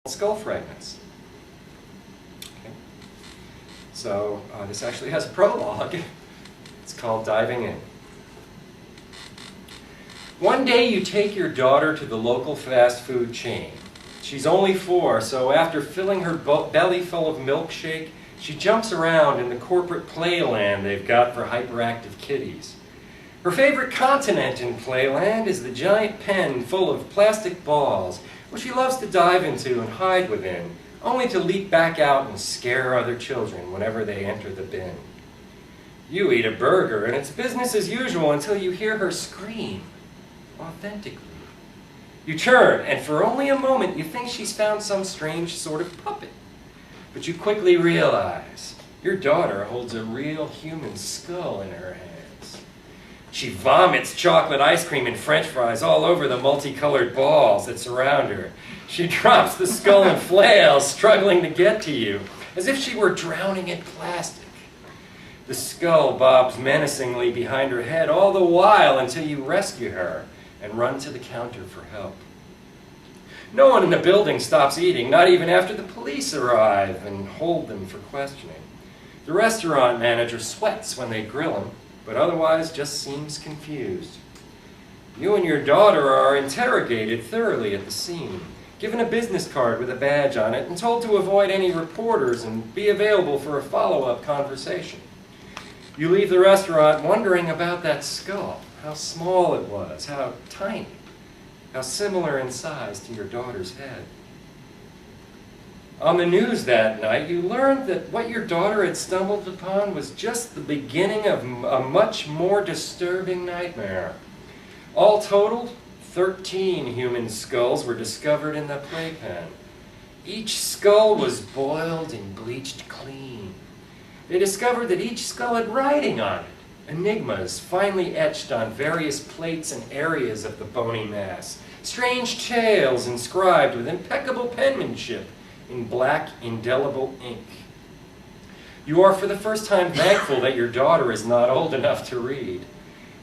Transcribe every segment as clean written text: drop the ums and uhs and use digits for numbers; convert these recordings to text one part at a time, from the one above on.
skull fragments. Okay. So this actually has a prologue. It's called Diving In. One day you take your daughter to the local fast food chain. She's only 4, so after filling her belly full of milkshake, she jumps around in the corporate playland they've got for hyperactive kiddies. Her favorite continent in Playland is the giant pen full of plastic balls, which she loves to dive into and hide within, only to leap back out and scare other children whenever they enter the bin. You eat a burger, and it's business as usual until you hear her scream, authentically. You turn, and for only a moment you think she's found some strange sort of puppet. But you quickly realize your daughter holds a real human skull in her hands. She vomits chocolate ice cream and french fries all over the multicolored balls that surround her. She drops the skull and flails, struggling to get to you, as if she were drowning in plastic. The skull bobs menacingly behind her head all the while until you rescue her and run to the counter for help. No one in the building stops eating, not even after the police arrive and hold them for questioning. The restaurant manager sweats when they grill him, but otherwise just seems confused. You and your daughter are interrogated thoroughly at the scene, given a business card with a badge on it, and told to avoid any reporters and be available for a follow-up conversation. You leave the restaurant wondering about that skull, how small it was, how tiny, how similar in size to your daughter's head. On the news that night, you learned that what your daughter had stumbled upon was just the beginning of a much more disturbing nightmare. All totaled, 13 human skulls were discovered in the playpen. Each skull was boiled and bleached clean. They discovered that each skull had writing on it, enigmas finely etched on various plates and areas of the bony mass, strange tales inscribed with impeccable penmanship in black, indelible ink. You are for the first time thankful that your daughter is not old enough to read.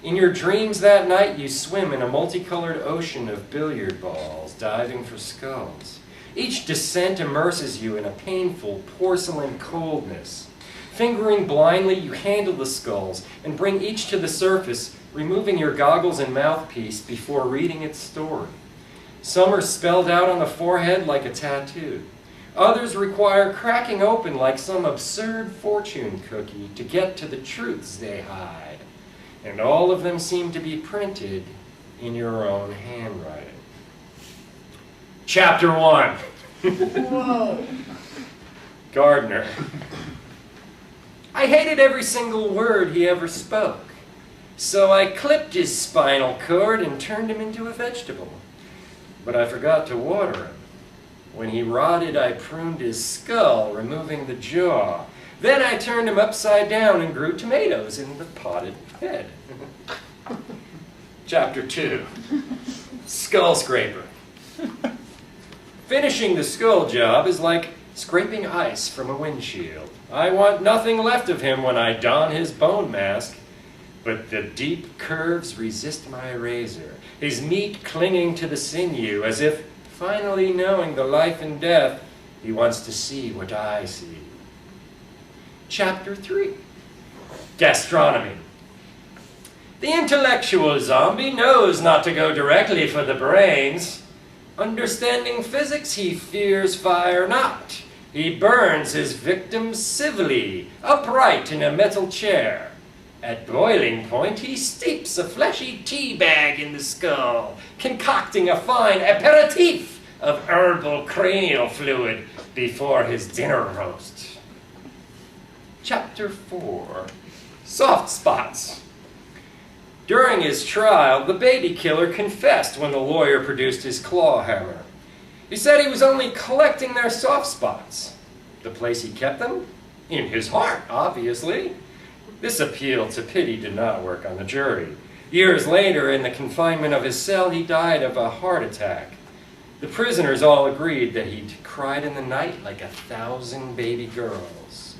In your dreams that night, you swim in a multicolored ocean of billiard balls, diving for skulls. Each descent immerses you in a painful porcelain coldness. Fingering blindly, you handle the skulls and bring each to the surface, removing your goggles and mouthpiece before reading its story. Some are spelled out on the forehead like a tattoo. Others require cracking open like some absurd fortune cookie to get to the truths they hide. And all of them seem to be printed in your own handwriting. Chapter 1. Whoa. Gardner. I hated every single word he ever spoke, so I clipped his spinal cord and turned him into a vegetable. But I forgot to water him. When he rotted, I pruned his skull, removing the jaw. Then I turned him upside down and grew tomatoes in the potted head. Chapter 2. Skull Scraper. Finishing the skull job is like scraping ice from a windshield. I want nothing left of him when I don his bone mask, but the deep curves resist my razor, his meat clinging to the sinew as if, finally knowing the life and death, he wants to see what I see. Chapter 3. Gastronomy. The intellectual zombie knows not to go directly for the brains. Understanding physics, he fears fire not. He burns his victims civilly, upright in a metal chair. At boiling point, he steeps a fleshy tea bag in the skull, concocting a fine aperitif of herbal cranial fluid before his dinner roast. Chapter 4. Soft spots. During his trial, the baby killer confessed when the lawyer produced his claw hammer. He said he was only collecting their soft spots. The place he kept them? In his heart, obviously. This appeal to pity did not work on the jury. Years later, in the confinement of his cell, he died of a heart attack. The prisoners all agreed that he'd cried in the night like 1,000 baby girls.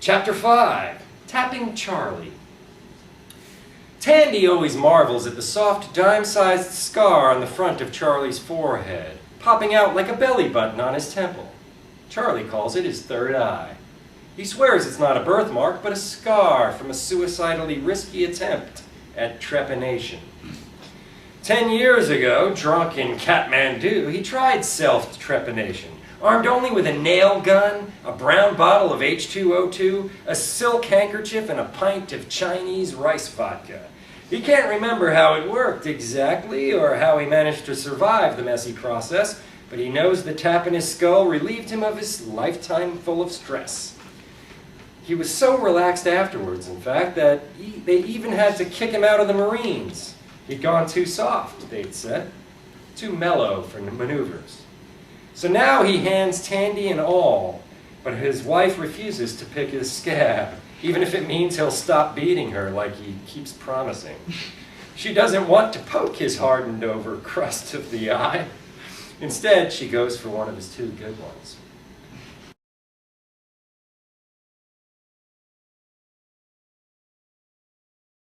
Chapter 5. Tapping Charlie. Tandy always marvels at the soft, dime-sized scar on the front of Charlie's forehead, popping out like a belly button on his temple. Charlie calls it his third eye. He swears it's not a birthmark, but a scar from a suicidally risky attempt at trepanation. 10 years ago, drunk in Kathmandu, he tried self-trepanation, armed only with a nail gun, a brown bottle of H2O2, a silk handkerchief, and a pint of Chinese rice vodka. He can't remember how it worked exactly or how he managed to survive the messy process, but he knows the tap in his skull relieved him of his lifetime full of stress. He was so relaxed afterwards, in fact, that they even had to kick him out of the Marines. He'd gone too soft, they'd said, too mellow for maneuvers. So now he hands Tandy an awl, but his wife refuses to pick his scab, even if it means he'll stop beating her like he keeps promising. She doesn't want to poke his hardened over crust of the eye. Instead, she goes for one of his two good ones.